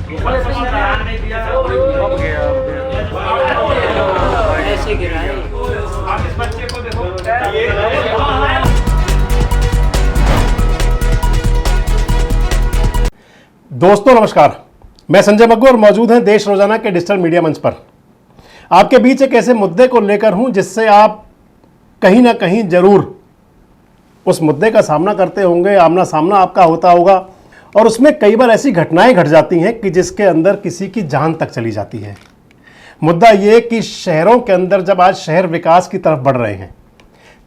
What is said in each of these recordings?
ऐसे गिराए। आप इस बच्चे को देखो। दोस्तों नमस्कार, मैं संजय बग्गू और मौजूद हैं देश रोजाना के डिजिटल मीडिया मंच पर। आपके बीच एक ऐसे मुद्दे को लेकर हूं जिससे आप कहीं ना कहीं जरूर उस मुद्दे का सामना करते होंगे, आमना सामना आपका होता होगा और उसमें कई बार ऐसी घटनाएं घट जाती हैं कि जिसके अंदर किसी की जान तक चली जाती है। मुद्दा ये कि शहरों के अंदर जब आज शहर विकास की तरफ बढ़ रहे हैं,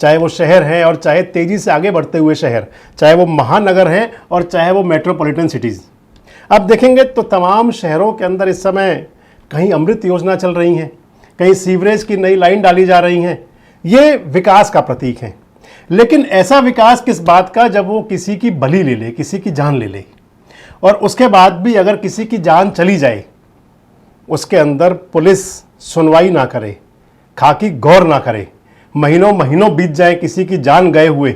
चाहे वो शहर हैं और चाहे तेज़ी से आगे बढ़ते हुए शहर, चाहे वो महानगर हैं और चाहे वो मेट्रोपॉलिटन सिटीज़, अब देखेंगे तो तमाम शहरों के अंदर इस समय कहीं अमृत योजना चल रही हैं, कहीं सीवरेज की नई लाइन डाली जा रही हैं। ये विकास का प्रतीक है। लेकिन ऐसा विकास किस बात का जब वो किसी की बलि ले ले, किसी की जान ले ले, और उसके बाद भी अगर किसी की जान चली जाए उसके अंदर पुलिस सुनवाई ना करे, खाकी गौर ना करे, महीनों महीनों बीत जाए किसी की जान गए हुए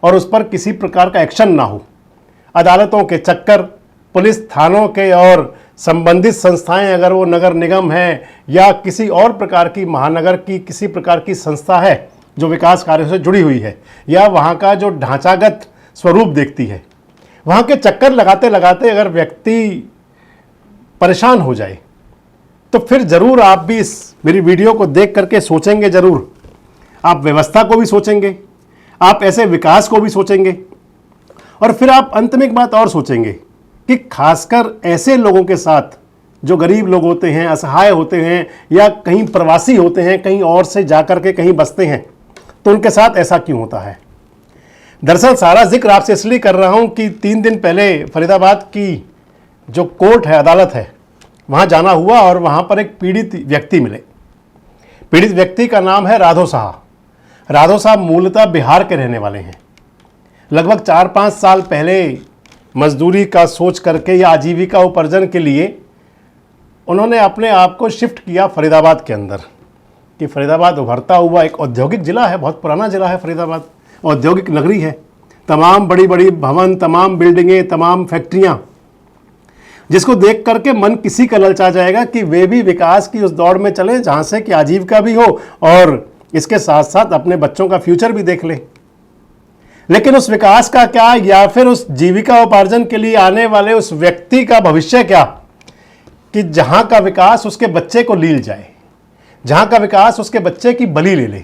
और उस पर किसी प्रकार का एक्शन ना हो। अदालतों के चक्कर, पुलिस थानों के और संबंधित संस्थाएं, अगर वो नगर निगम है या किसी और प्रकार की महानगर की किसी प्रकार की संस्था है जो विकास कार्यों से जुड़ी हुई है या वहाँ का जो ढांचागत स्वरूप देखती है, वहाँ के चक्कर लगाते लगाते अगर व्यक्ति परेशान हो जाए तो फिर ज़रूर आप भी इस मेरी वीडियो को देख करके सोचेंगे, ज़रूर आप व्यवस्था को भी सोचेंगे, आप ऐसे विकास को भी सोचेंगे और फिर आप अंत में एक बात और सोचेंगे कि खासकर ऐसे लोगों के साथ जो गरीब लोग होते हैं, असहाय होते हैं या कहीं प्रवासी होते हैं, कहीं और से जाकर के कहीं बसते हैं, तो उनके साथ ऐसा क्यों होता है। दरअसल सारा जिक्र आपसे इसलिए कर रहा हूं कि 3 दिन पहले फरीदाबाद की जो कोर्ट है, अदालत है, वहां जाना हुआ और वहां पर एक पीड़ित व्यक्ति मिले। पीड़ित व्यक्ति का नाम है राधो साहब। राधो साहब मूलतः बिहार के रहने वाले हैं। लगभग 4-5 साल पहले मजदूरी का सोच करके या आजीविका उपार्जन के लिए उन्होंने अपने आप को शिफ्ट किया फरीदाबाद के अंदर, कि फरीदाबाद उभरता हुआ एक औद्योगिक ज़िला है, बहुत पुराना ज़िला है फरीदाबाद, औद्योगिक नगरी है, तमाम बड़ी बड़ी भवन, तमाम बिल्डिंगें, तमाम फैक्ट्रियाँ, जिसको देख करके मन किसी का ललचा जाएगा कि वे भी विकास की उस दौड़ में चले जहाँ से कि आजीविका भी हो और इसके साथ साथ अपने बच्चों का फ्यूचर भी देख ले। लेकिन उस विकास का क्या, या फिर उस जीविका उपार्जन के लिए आने वाले उस व्यक्ति का भविष्य क्या कि जहां का विकास उसके बच्चे को लील जाए, जहां का विकास उसके बच्चे की बलि ले ले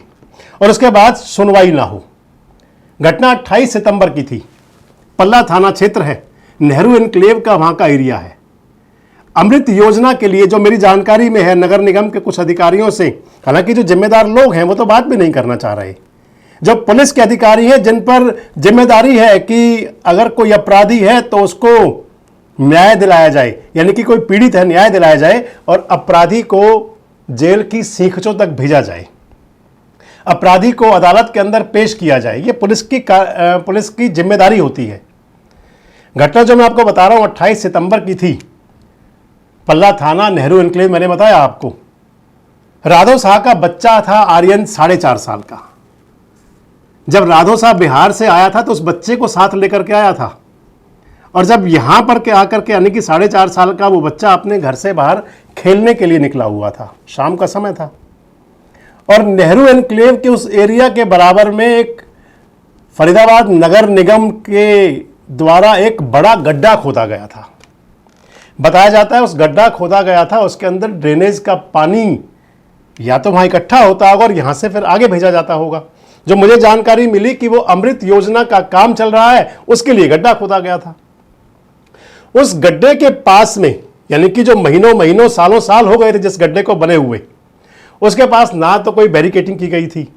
और उसके बाद सुनवाई ना हो। घटना 28 सितंबर की थी। पल्ला थाना क्षेत्र है, नेहरू एनक्लेव का वहां का एरिया है। अमृत योजना के लिए जो मेरी जानकारी में है, नगर निगम के कुछ अधिकारियों से, हालांकि जो जिम्मेदार लोग हैं वो तो बात भी नहीं करना चाह रहे, जो पुलिस के अधिकारी हैं जिन पर जिम्मेदारी है कि अगर कोई अपराधी है तो उसको न्याय दिलाया जाए, यानी कि कोई पीड़ित है न्याय दिलाया जाए और अपराधी को जेल की सीखचों तक भेजा जाए, अपराधी को अदालत के अंदर पेश किया जाए। ये पुलिस की जिम्मेदारी होती है। घटना जो मैं आपको बता रहा हूं 28 सितंबर की थी। पल्ला थाना, नेहरू एनक्लेव, मैंने बताया आपको। राधो साहब का बच्चा था आर्यन, 4.5 साल का। जब राधो साहब बिहार से आया था तो उस बच्चे को साथ लेकर के आया था और जब यहां पर के आकर के, यानी कि 4.5 साल का वो बच्चा अपने घर से बाहर खेलने के लिए निकला हुआ था, शाम का समय था और नेहरू एनक्लेव के उस एरिया के बराबर में एक फरीदाबाद नगर निगम के द्वारा एक बड़ा गड्ढा खोदा गया था। बताया जाता है उस गड्ढा खोदा गया था, उसके अंदर ड्रेनेज का पानी या तो वहां इकट्ठा होता होगा और यहां से फिर आगे भेजा जाता होगा। जो मुझे जानकारी मिली कि वो अमृत योजना का काम चल रहा है, उसके लिए गड्ढा खोदा गया था। उस गड्ढे के पास में, यानी कि जो महीनों महीनों सालों साल हो गए थे जिस गड्ढे को बने हुए, उसके पास ना तो कोई बैरिकेडिंग की गई थी,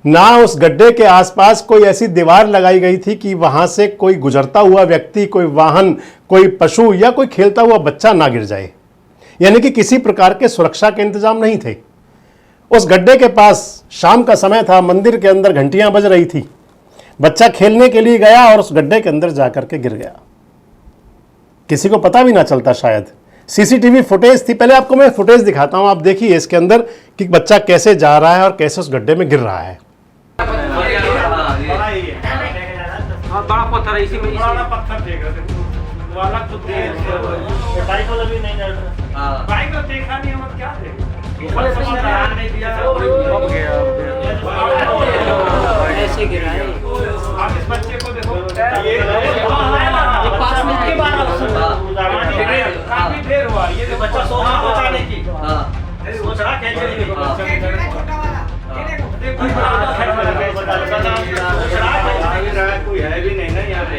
ना उस गड्ढे के आसपास कोई ऐसी दीवार लगाई गई थी कि वहां से कोई गुजरता हुआ व्यक्ति, कोई वाहन, कोई पशु या कोई खेलता हुआ बच्चा ना गिर जाए। यानी कि किसी प्रकार के सुरक्षा के इंतजाम नहीं थे। उस गड्ढे के पास शाम का समय था, मंदिर के अंदर घंटियां बज रही थी, बच्चा खेलने के लिए गया और उस गड्ढे के अंदर जाकर के गिर गया। किसी को पता भी ना चलता शायद। सीसीटीवी फुटेज थी, पहले आपको मैं फुटेज दिखाता हूं, आप देखिए इसके अंदर कि बच्चा कैसे जा रहा है और कैसे उस गड्ढे में गिर रहा है। बड़ा पत्थर है, इसी में बड़ा पत्थर फेंक रहे थे। वाला तो बाइक वाला भी नहीं डर रहा। बाइक तो देखा नहीं हम क्या देखें नहीं दिया ऐसे गिराए। आप इस बच्चे को देखो पास में के बार काफी देर हुआ ये तो बच्चा सोच रहा बचाने की सोच रहा कैसे कोई है भी नहीं ना यहाँ पे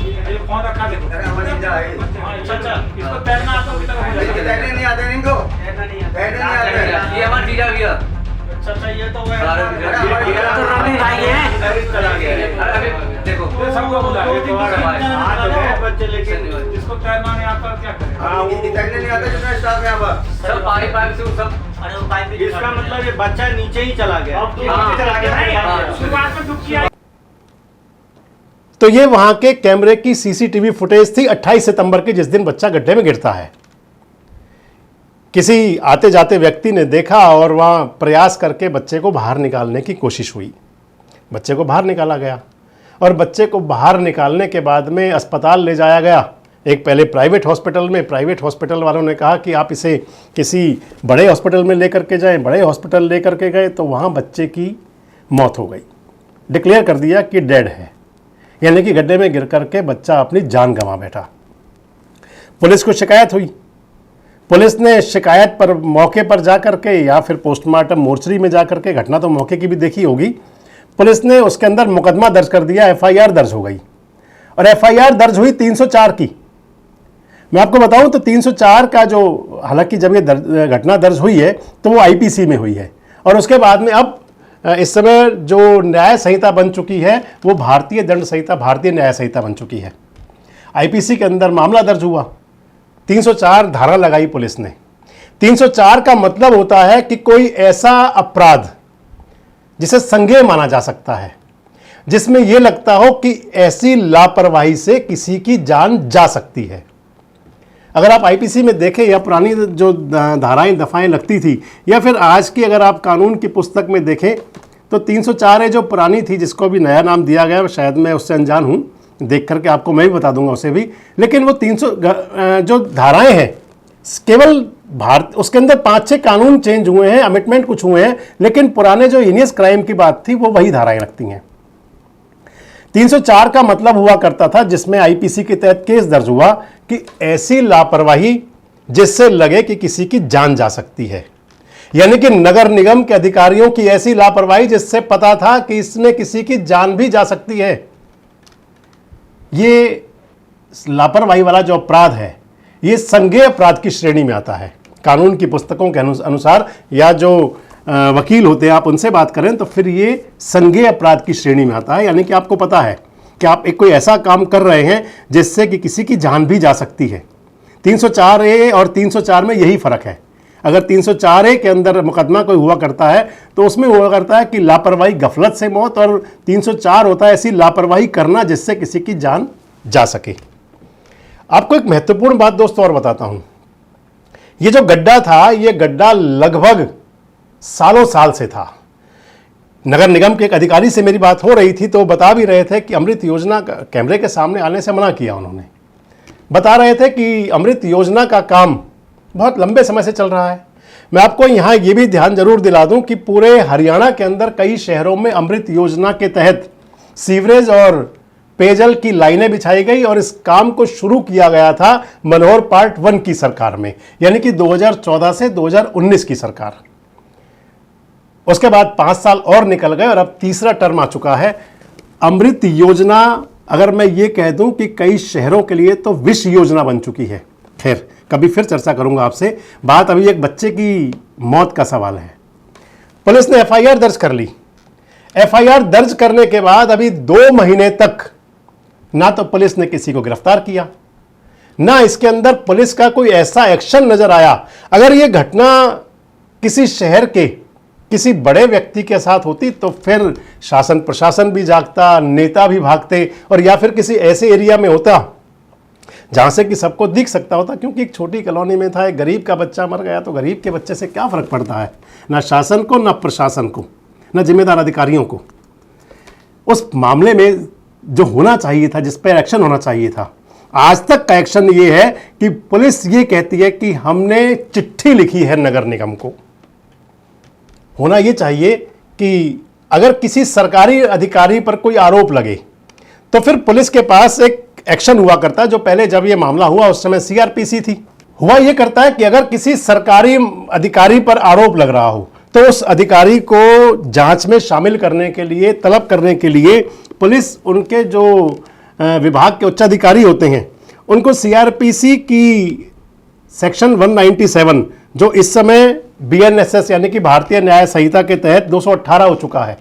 ये फोन रखा देखो अच्छा इसको तैरना आता है तैरने नहीं आते इनको तैरने नहीं आते ये हमारा जीजा भैया अच्छा ये तो वो तो रवि भाई है। चला गया अरे देखो सबको बुला बच्चे लेके जिसको तैरना नहीं आता क्या करे हाँ तैरने नहीं आते जितना स्टाफ है यहाँ पर सब पाइप से सब अरे वो पाइप इसका मतलब ये बच्चा नीचे ही चला गया चला गया शुरुआत में दुख किया तो ये वहां के कैमरे की सीसीटीवी फुटेज थी 28 सितंबर की, जिस दिन बच्चा गड्ढे में गिरता है। किसी आते जाते व्यक्ति ने देखा और वहां प्रयास करके बच्चे को बाहर निकालने की कोशिश हुई। बच्चे को बाहर निकाला गया और बच्चे को बाहर निकालने के बाद में अस्पताल ले जाया गया। एक पहले प्राइवेट हॉस्पिटल में, प्राइवेट हॉस्पिटल वालों ने कहा कि आप इसे किसी बड़े हॉस्पिटल में लेकर के जाएं। बड़े हॉस्पिटल लेकर के गए तो वहाँ बच्चे की मौत हो गई। डिक्लेयर कर दिया कि डेड है, यानी कि गड्ढे में गिर करके बच्चा अपनी जान गंवा बैठा। पुलिस को शिकायत हुई। पुलिस ने शिकायत पर मौके पर जा करके या फिर पोस्टमार्टम मोर्चरी में जा करके, घटना तो मौके की भी देखी होगी, पुलिस ने उसके अंदर मुकदमा दर्ज कर दिया। एफआईआर दर्ज हो गई और एफआईआर दर्ज हुई 304 की। मैं आपको बताऊं तो 304 का जो, हालांकि जब ये घटना दर्ज हुई है तो वो आईपीसी में हुई है और उसके बाद में अब इस समय जो न्याय संहिता बन चुकी है वो भारतीय दंड संहिता, भारतीय न्याय संहिता बन चुकी है। आईपीसी के अंदर मामला दर्ज हुआ, 304 धारा लगाई पुलिस ने। 304 का मतलब होता है कि कोई ऐसा अपराध जिसे संज्ञेय माना जा सकता है, जिसमें यह लगता हो कि ऐसी लापरवाही से किसी की जान जा सकती है। अगर आप आईपीसी में देखें या पुरानी जो धाराएं दफाएं लगती थी या फिर आज की अगर आप कानून की पुस्तक में देखें तो 304 है जो पुरानी थी, जिसको भी नया नाम दिया गया, शायद मैं उससे अनजान हूं, देख करके आपको मैं भी बता दूंगा उसे भी। लेकिन वो 300 जो धाराएं हैं केवल भारत, उसके अंदर 5-6 कानून चेंज हुए हैं, अमेंडमेंट कुछ हुए हैं, लेकिन पुराने जो हीनियस क्राइम की बात थी वो वही धाराएं लगती हैं। 304 का मतलब हुआ करता था जिसमें आईपीसी के तहत केस दर्ज हुआ कि ऐसी लापरवाही जिससे लगे कि किसी की जान जा सकती है, यानी कि नगर निगम के अधिकारियों की ऐसी लापरवाही जिससे पता था कि इसमें किसी की जान भी जा सकती है। ये लापरवाही वाला जो अपराध है ये संज्ञेय अपराध की श्रेणी में आता है। कानून की पुस्तकों के अनुसार या जो वकील होते हैं आप उनसे बात करें तो फिर ये संज्ञेय अपराध की श्रेणी में आता है, यानी कि आपको पता है कि आप एक कोई ऐसा काम कर रहे हैं जिससे कि किसी की जान भी जा सकती है। 304A और 304 में यही फर्क है। अगर 304A के अंदर मुकदमा कोई हुआ करता है तो उसमें हुआ करता है कि लापरवाही, गफलत से मौत, और 304 होता है ऐसी लापरवाही करना जिससे किसी की जान जा सके। आपको एक महत्वपूर्ण बात दोस्तों और बताता हूं। ये जो गड्ढा था, ये गड्ढा लगभग सालों साल से था। नगर निगम के एक अधिकारी से मेरी बात हो रही थी तो बता भी रहे थे कि अमृत योजना का कैमरे के सामने आने से मना किया उन्होंने। बता रहे थे कि अमृत योजना का काम बहुत लंबे समय से चल रहा है। मैं आपको यहाँ ये भी ध्यान जरूर दिला दूं कि पूरे हरियाणा के अंदर कई शहरों में अमृत योजना के तहत सीवरेज और पेयजल की लाइनें बिछाई गई और इस काम को शुरू किया गया था मनोहर पार्ट 1 की सरकार में, यानी कि 2014 से 2019 की सरकार। उसके बाद 5 साल और निकल गए और अब तीसरा टर्म आ चुका है। अमृत योजना, अगर मैं ये कह दूं कि कई शहरों के लिए तो विश्व योजना बन चुकी है। खैर, कभी फिर चर्चा करूंगा आपसे। बात अभी एक बच्चे की मौत का सवाल है। पुलिस ने एफआईआर दर्ज कर ली। एफआईआर दर्ज करने के बाद अभी 2 महीने तक ना तो पुलिस ने किसी को गिरफ्तार किया, ना इसके अंदर पुलिस का कोई ऐसा एक्शन नजर आया। अगर यह घटना किसी शहर के किसी बड़े व्यक्ति के साथ होती तो फिर शासन प्रशासन भी जागता, नेता भी भागते, और या फिर किसी ऐसे एरिया में होता जहां से कि सबको दिख सकता होता, क्योंकि एक छोटी कॉलोनी में था, एक गरीब का बच्चा मर गया तो गरीब के बच्चे से क्या फर्क पड़ता है, ना शासन को, ना प्रशासन को, ना जिम्मेदार अधिकारियों को। उस मामले में जो होना चाहिए था, जिस पर एक्शन होना चाहिए था, आज तक का एक्शन ये है कि पुलिस ये कहती है कि हमने चिट्ठी लिखी है नगर निगम को। होना ये चाहिए कि अगर किसी सरकारी अधिकारी पर कोई आरोप लगे तो फिर पुलिस के पास एक एक्शन हुआ करता है, जो पहले जब ये मामला हुआ उस समय सीआरपीसी थी। हुआ ये करता है कि अगर किसी सरकारी अधिकारी पर आरोप लग रहा हो तो उस अधिकारी को जांच में शामिल करने के लिए, तलब करने के लिए पुलिस उनके जो विभाग के उच्चाधिकारी होते हैं उनको सीआरपीसी की सेक्शन 197, जो इस समय बीएनएसएस यानी कि भारतीय न्याय संहिता के तहत 218 हो चुका है,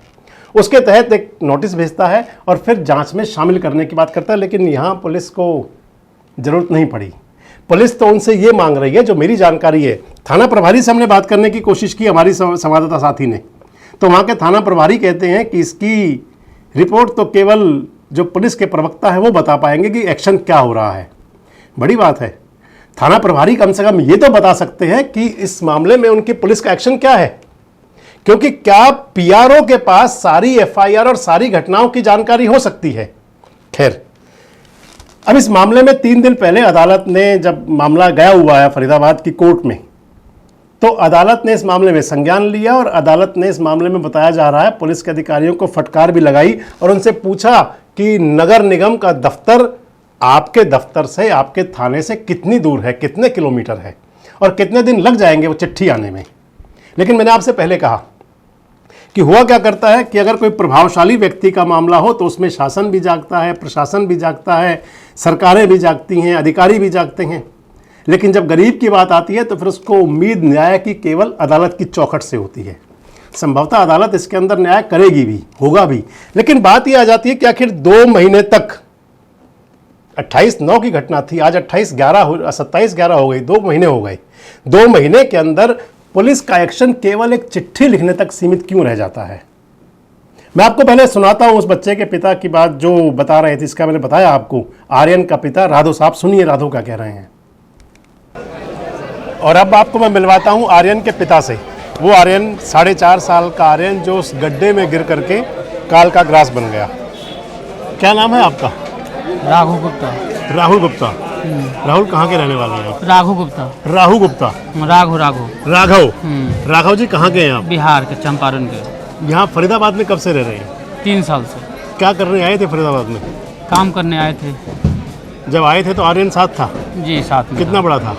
उसके तहत एक नोटिस भेजता है और फिर जांच में शामिल करने की बात करता है। लेकिन यहाँ पुलिस को ज़रूरत नहीं पड़ी। पुलिस तो उनसे ये मांग रही है, जो मेरी जानकारी है, थाना प्रभारी से हमने बात करने की कोशिश की हमारी संवाददाता साथी ने, तो वहाँ के थाना प्रभारी कहते हैं कि इसकी रिपोर्ट तो केवल जो पुलिस के प्रवक्ता है वो बता पाएंगे कि एक्शन क्या हो रहा है। बड़ी बात है, थाना प्रभारी कम से कम ये तो बता सकते हैं कि इस मामले में उनकी पुलिस का एक्शन क्या है, क्योंकि क्या पीआरओ के पास सारी एफआईआर और सारी घटनाओं की जानकारी हो सकती है। खैर, अब इस मामले में 3 दिन पहले अदालत ने, जब मामला गया हुआ है फरीदाबाद की कोर्ट में, तो अदालत ने इस मामले में संज्ञान लिया और अदालत ने इस मामले में, बताया जा रहा है, पुलिस के अधिकारियों को फटकार भी लगाई और उनसे पूछा कि नगर निगम का दफ्तर आपके दफ्तर से, आपके थाने से कितनी दूर है, कितने किलोमीटर है और कितने दिन लग जाएंगे वो चिट्ठी आने में। लेकिन मैंने आपसे पहले कहा कि हुआ क्या करता है कि अगर कोई प्रभावशाली व्यक्ति का मामला हो तो उसमें शासन भी जागता है, प्रशासन भी जागता है, सरकारें भी जागती हैं, अधिकारी भी जागते हैं। लेकिन जब गरीब की बात आती है तो फिर उसको उम्मीद न्याय की केवल अदालत की चौखट से होती है। संभवतः अदालत इसके अंदर न्याय करेगी भी, होगा भी, लेकिन बात यह आ जाती है कि आखिर 2 महीने तक, 28/9 की घटना थी, आज 27/11 हो गई, 2 महीने हो गए। 2 महीने के अंदर पुलिस का एक्शन केवल एक चिट्ठी लिखने तक सीमित क्यों रह जाता है? मैं आपको पहले सुनाता हूं उस बच्चे के पिता की बात जो बता रहे थे। इसका मैंने बताया आपको, आर्यन का पिता राघव साहब। सुनिए राघव क्या कह रहे हैं। और अब आपको मैं मिलवाता हूं आर्यन के पिता से। वो आर्यन, 4.5 साल का आर्यन, जो उस गड्ढे में गिर करके काल का ग्रास बन गया। क्या नाम है आपका? राघव गुप्ता। राहुल गुप्ता। राहुल कहाँ के रहने वाले हैं आप? राघव गुप्ता। राहु गुप्ता। राघव। राघव जी कहाँ के हैं आप? बिहार के, चंपारण के। यहाँ फरीदाबाद में कब से रह रहे हैं? 3 साल से। क्या करने आए थे फरीदाबाद में? काम करने आए थे। जब आए थे तो आर्यन साथ था? जी साथ में। कितना बड़ा था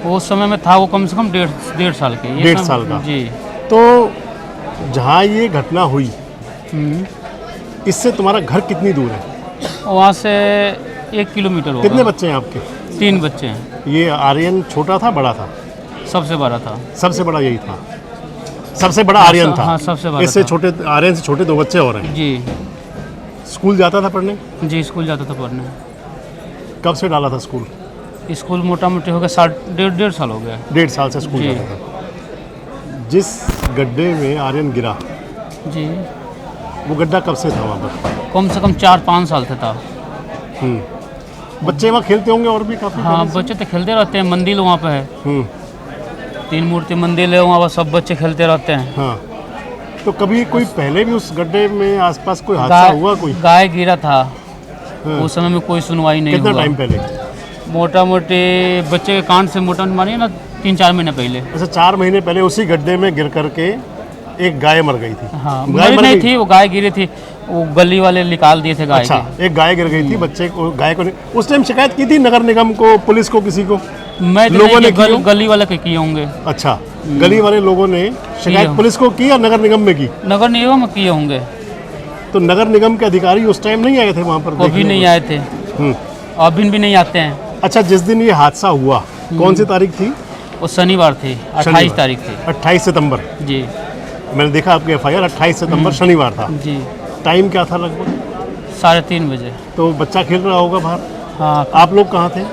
वो समय में? था वो कम से कम 1.5 साल के। 1.5 साल का जी। तो जहाँ ये घटना हुई इससे तुम्हारा घर कितनी दूर है? वहाँ से 1 किलोमीटर होगा। कितने बच्चे हैं आपके? 3 बच्चे हैं। ये आर्यन छोटा था, बड़ा था? सबसे बड़ा था। सबसे बड़ा यही था? सबसे बड़ा आर्यन था? हाँ, सबसे बड़ा। इससे छोटे, आर्यन से छोटे 2 बच्चे और हैं? जी। स्कूल जाता था पढ़ने? जी, स्कूल जाता था पढ़ने। कब से डाला था स्कूल? स्कूल मोटा मोटी हो गया 1.5 साल हो गया। 1.5 साल से स्कूल जाता था। जिस गड्ढे में आर्यन गिरा, जी, वो गड्ढा कब से था वहाँ पर? कम से कम 4-5 साल से था। बच्चे वहाँ खेलते होंगे और भी काफ़ी? हाँ, बच्चे तो खेलते रहते हैं। मंदिर वहाँ पे है, 3 मूर्ति मंदिर है वहाँ पर, सब बच्चे खेलते रहते हैं। हाँ, तो कभी कोई पहले भी उस गड्ढे में आसपास कोई हादसा हुआ? कोई गाय गिरा था। उस समय में कोई सुनवाई नहीं हुआ। कितना टाइम पहले? मोटा मोटी बच्चे के कान से मोटा मानिए ना 3-4 महीने पहले। अच्छा, 4 महीने पहले उसी गड्ढे में गिर करके एक गाय मर गई थी? हाँ, गाय मर नहीं थी वो, गाय गिरी थी, वो गली वाले निकाल दिए थे गाय। अच्छा, एक गाय गिर गई थी, बच्चे को, गाय को। उस टाइम शिकायत की थी नगर निगम को, पुलिस को, किसी को? मैं लोगों ने गली वाले के किए होंगे। अच्छा, गली वाले लोगों ने शिकायत पुलिस को की या नगर निगम में की? नगर निगम में किए होंगे। तो नगर निगम के अधिकारी उस टाइम नहीं आए थे वहाँ पर? अभी नहीं आए थे, अभी भी नहीं आते हैं। अच्छा, जिस दिन ये हादसा हुआ कौन सी तारीख थी? वो शनिवार थी, 28 तारीख थी। 28 सितंबर। जी, मैंने देखा आपके एफआईआर, 28 सितंबर शनिवार था। जी। टाइम क्या था? लगभग 3:30 बजे। तो बच्चा खेल रहा होगा बाहर? हाँ। आप लोग कहाँ थे?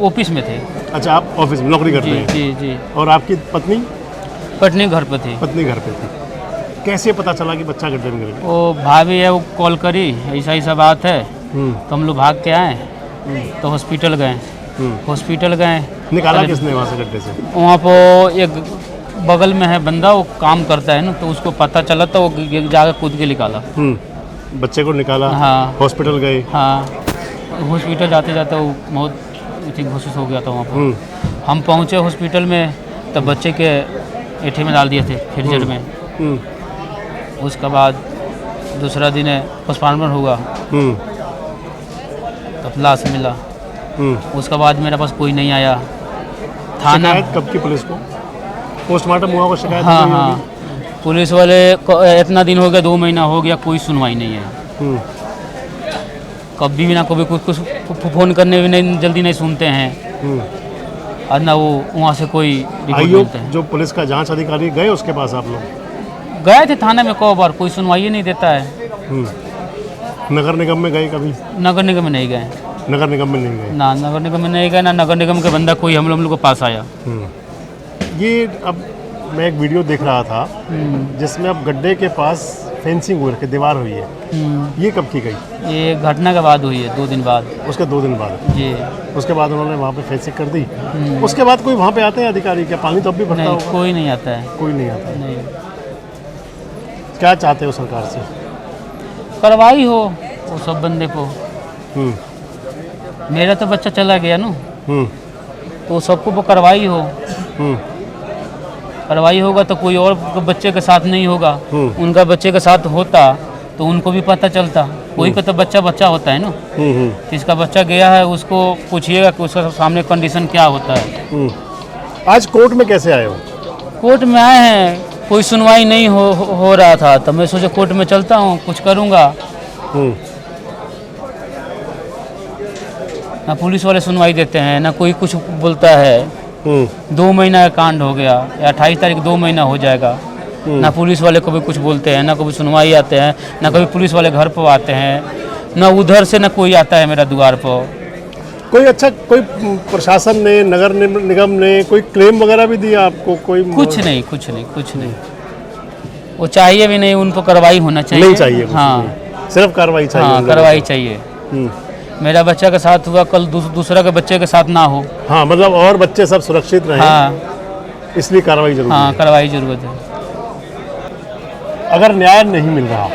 ऑफिस में थे। अच्छा, आप ऑफिस में नौकरी करते हैं? जी जी। और आपकी पत्नी? पत्नी घर पे थी। पत्नी घर पे थी। कैसे पता चला कि बच्चा गड्ढे में गिर गया? वो भाभी है, वो कॉल करी, ऐसा बात है, तो हम लोग भाग के आए, तो हॉस्पिटल गए। हॉस्पिटल गए, निकाला किसने वहाँ से गड्ढे से? वहाँ पर एक बगल में है बंदा, वो काम करता है ना, तो उसको पता चला तो वो जाकर कूद के निकाला। बच्चे को निकाला, हाँ। हॉस्पिटल गए। हाँ, हॉस्पिटल जाते जाते वो बहुत घोषित हो गया था वहाँ हम्म, पर। हम पहुँचे हॉस्पिटल में तब बच्चे के एठे में डाल दिए थे फ्रीजर में। हम्म, उसके बाद दूसरा दिन पोस्टमार्टम हुआ हम्म, तब लाश मिला। हम्म। उसके बाद मेरे पास कोई नहीं आया। थाना, शिकायत कब की पुलिस को? पोस्टमार्टम हुआ, को शिकायत हाँ हुई हाँ, होगी? पुलिस वाले को इतना दिन हो गया, 2 महीना हो गया, कोई सुनवाई नहीं है। हम्म, कभी भी ना कभी कुछ फ़ोन करने भी नहीं, जल्दी नहीं सुनते हैं, हम्म। और ना वो वहाँ से कोई रिपोर्ट आयोग मिलता है। जो पुलिस का जांच अधिकारी गए उसके पास आप लोग? गए थे थाने में कई बार, कोई सुनवाई नहीं देता है। नगर निगम में गए कभी? नगर निगम में नहीं गए नगर निगम में नहीं गए। ना, नगर निगम में नहीं गए ना, नगर निगम के बंदा कोई हम लोग के पास आया। ये अब मैं एक वीडियो देख रहा था जिसमें अब गड्ढे के पास फेंसिंग हो रखी, दीवार हुई है। ये कब की गई? ये घटना के बाद हुई है, 2 दिन बाद। उसके 2 दिन बाद? जी। उसके बाद उन्होंने वहाँ पे फेंसिंग कर दी। उसके बाद कोई वहाँ पे आते हैं अधिकारी? क्या पानी तो अब भी भरता नहीं, होगा? कोई नहीं आता है। कोई नहीं आता। नहीं, क्या चाहते हो सरकार से? कार्रवाई हो वो सब बंदे को। हम्म, मेरा तो बच्चा चला गया ना, हम्म, तो सबको वो कार्रवाई हो। हम्म, कार्रवाई होगा तो कोई और बच्चे के साथ नहीं होगा। हम्म। उनका बच्चे के साथ होता तो उनको भी पता चलता। कोई का तो बच्चा होता है ना, जिसका बच्चा गया है उसको पूछिएगा कि उसका सामने कंडीशन क्या होता है। आज कोर्ट में कैसे आए हो? कोर्ट में आए हैं, कोई सुनवाई नहीं हो रहा था, तो मैं सोचा कोर्ट में चलता हूँ, कुछ करूँगा। हम्म, ना पुलिस वाले सुनवाई देते हैं, ना कोई कुछ बोलता है। 2 महीना का कांड हो गया, 28 तारीख 2 महीना हो जाएगा। ना पुलिस वाले कभी कुछ बोलते हैं, ना कभी सुनवाई आते हैं, ना कभी पुलिस वाले घर पर आते हैं, ना उधर से ना कोई आता है मेरा द्वार पर। कोई अच्छा, कोई प्रशासन ने, नगर निगम ने कोई क्लेम वगैरह भी दिया आपको? कोई कुछ नहीं, कुछ नहीं, कुछ नहीं। वो चाहिए भी नहीं, उन पर कार्रवाई होना चाहिए। नहीं चाहिए कुछ हाँ, नहीं। सिर्फ कार्रवाई चाहिए? हाँ, कार्रवाई चाहिए। हम्म, मेरा बच्चा के साथ हुआ, कल दूसरा के बच्चे के साथ ना हो। हाँ, मतलब और बच्चे सब सुरक्षित रहे, हाँ इसलिए कार्रवाई जरूरी हाँ, है। कार्रवाई जरूरत है। अगर न्याय नहीं मिल रहा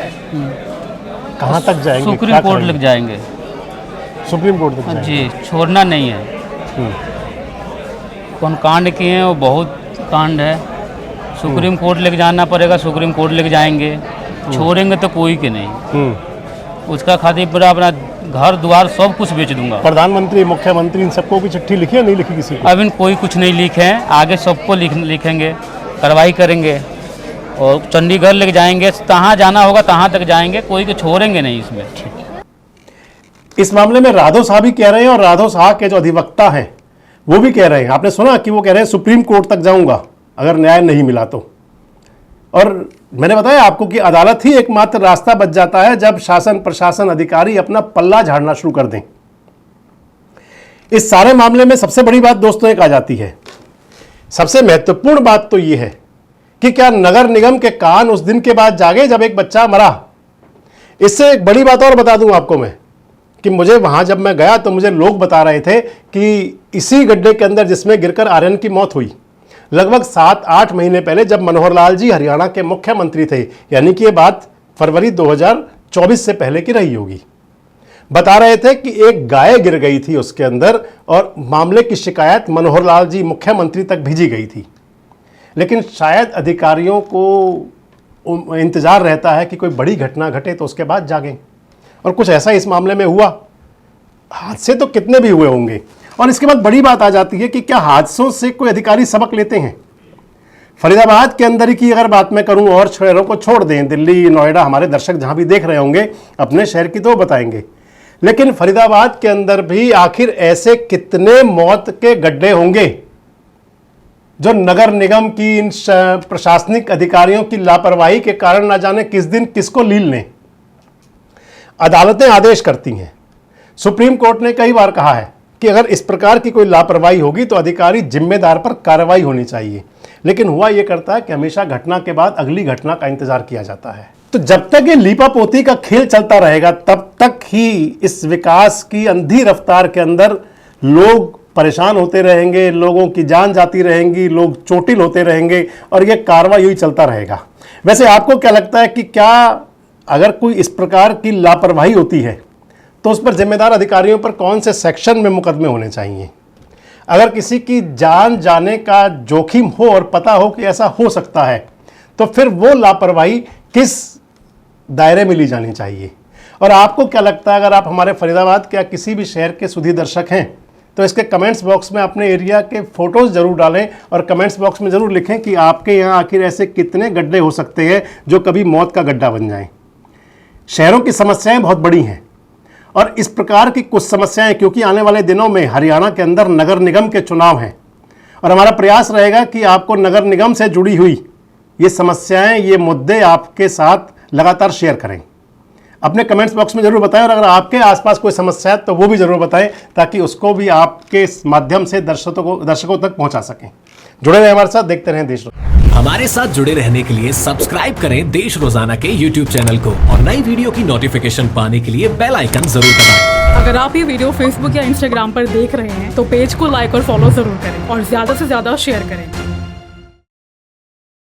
कहाँ तक जाएंगे? सुप्रीम क्या कोर्ट करेंगे? लग जाएंगे। सुप्रीम कोर्ट तक जाएंगे? जी, छोड़ना नहीं है। कौन कांड किए हैं, वो बहुत कांड है। सुप्रीम कोर्ट लेके जाना पड़ेगा, सुप्रीम कोर्ट लेके जाएंगे। छोड़ेंगे तो कोई के नहीं। उसका खातिर पूरा अपना घर द्वार सब कुछ बेच दूंगा। प्रधानमंत्री, मुख्यमंत्री, इन सबको भी चिट्ठी लिखी है, नहीं लिखी किसी को? अभी कोई कुछ नहीं लिखे हैं, आगे सबको लिखेंगे, कार्रवाई करेंगे और चंडीगढ़ लेके जाएंगे। तहाँ जाना होगा तहाँ तक जाएंगे, कोई को छोड़ेंगे नहीं इसमें। इस मामले में राघव साहब भी कह रहे हैं और राघव साहब के जो अधिवक्ता हैं वो भी कह रहे हैं। आपने सुना कि वो कह रहे हैं सुप्रीम कोर्ट तक जाऊंगा अगर न्याय नहीं मिला तो। और मैंने बताया आपको कि अदालत ही एकमात्र रास्ता बच जाता है जब शासन प्रशासन अधिकारी अपना पल्ला झाड़ना शुरू कर दें। इस सारे मामले में सबसे बड़ी बात दोस्तों एक आ जाती है, सबसे महत्वपूर्ण बात तो यह है कि क्या नगर निगम के कान उस दिन के बाद जागे जब एक बच्चा मरा। इससे एक बड़ी बात और बता दूं आपको मैं कि मुझे वहां जब मैं गया तो मुझे लोग बता रहे थे कि इसी गड्ढे के अंदर जिसमें गिरकर आर्यन की मौत हुई लगभग 7-8 महीने पहले जब मनोहर लाल जी हरियाणा के मुख्यमंत्री थे, यानी कि ये बात फरवरी 2024 से पहले की रही होगी, बता रहे थे कि एक गाय गिर गई थी उसके अंदर और मामले की शिकायत मनोहर लाल जी मुख्यमंत्री तक भेजी गई थी। लेकिन शायद अधिकारियों को इंतजार रहता है कि कोई बड़ी घटना घटे तो उसके बाद जागें, और कुछ ऐसा इस मामले में हुआ। हादसे तो कितने भी हुए होंगे, और इसके बाद बड़ी बात आ जाती है कि क्या हादसों से कोई अधिकारी सबक लेते हैं। फरीदाबाद के अंदर ही की अगर बात मैं करूं और शहरों को छोड़ दें, दिल्ली नोएडा हमारे दर्शक जहां भी देख रहे होंगे अपने शहर की तो बताएंगे, लेकिन फरीदाबाद के अंदर भी आखिर ऐसे कितने मौत के गड्ढे होंगे जो नगर निगम की इन प्रशासनिक अधिकारियों की लापरवाही के कारण ना जाने किस दिन किसको लील लें। अदालतें आदेश करती हैं, सुप्रीम कोर्ट ने कई बार कहा है कि अगर इस प्रकार की कोई लापरवाही होगी तो अधिकारी जिम्मेदार पर कार्रवाई होनी चाहिए, लेकिन हुआ यह करता है कि हमेशा घटना के बाद अगली घटना का इंतजार किया जाता है। तो जब तक ये लीपापोती का खेल चलता रहेगा तब तक ही इस विकास की अंधी रफ्तार के अंदर लोग परेशान होते रहेंगे, लोगों की जान जाती रहेंगी, लोग चोटिल होते रहेंगे और यह कार्रवाई ही चलता रहेगा। वैसे आपको क्या लगता है कि क्या अगर कोई इस प्रकार की लापरवाही होती है तो उस पर जिम्मेदार अधिकारियों पर कौन से सेक्शन में मुकदमे होने चाहिए। अगर किसी की जान जाने का जोखिम हो और पता हो कि ऐसा हो सकता है तो फिर वो लापरवाही किस दायरे में ली जानी चाहिए। और आपको क्या लगता है, अगर आप हमारे फरीदाबाद के या किसी भी शहर के सुधी दर्शक हैं तो इसके कमेंट्स बॉक्स में अपने एरिया के फ़ोटोज़ ज़रूर डालें और कमेंट्स बॉक्स में ज़रूर लिखें कि आपके यहाँ आखिर ऐसे कितने गड्ढे हो सकते हैं जो कभी मौत का गड्ढा बन जाएं। शहरों की समस्याएं बहुत बड़ी हैं और इस प्रकार की कुछ समस्याएं, क्योंकि आने वाले दिनों में हरियाणा के अंदर नगर निगम के चुनाव हैं और हमारा प्रयास रहेगा कि आपको नगर निगम से जुड़ी हुई ये समस्याएं, ये मुद्दे आपके साथ लगातार शेयर करें। अपने कमेंट्स बॉक्स में जरूर बताएं और अगर आपके आसपास कोई समस्या है तो वो भी जरूर बताएं ताकि उसको भी आपके माध्यम से दर्शकों तक पहुंचा सकें। जुड़े रहें हमारे साथ, देखते रहें देश रोजाना। हमारे साथ जुड़े रहने के लिए सब्सक्राइब करें देश रोजाना के YouTube चैनल को और नई वीडियो की नोटिफिकेशन पाने के लिए बेल आइकन जरूर दबाएं। अगर आप ये वीडियो फेसबुक या इंस्टाग्राम पर देख रहे हैं तो पेज को लाइक और फॉलो जरूर करें और ज्यादा से ज्यादा शेयर करें।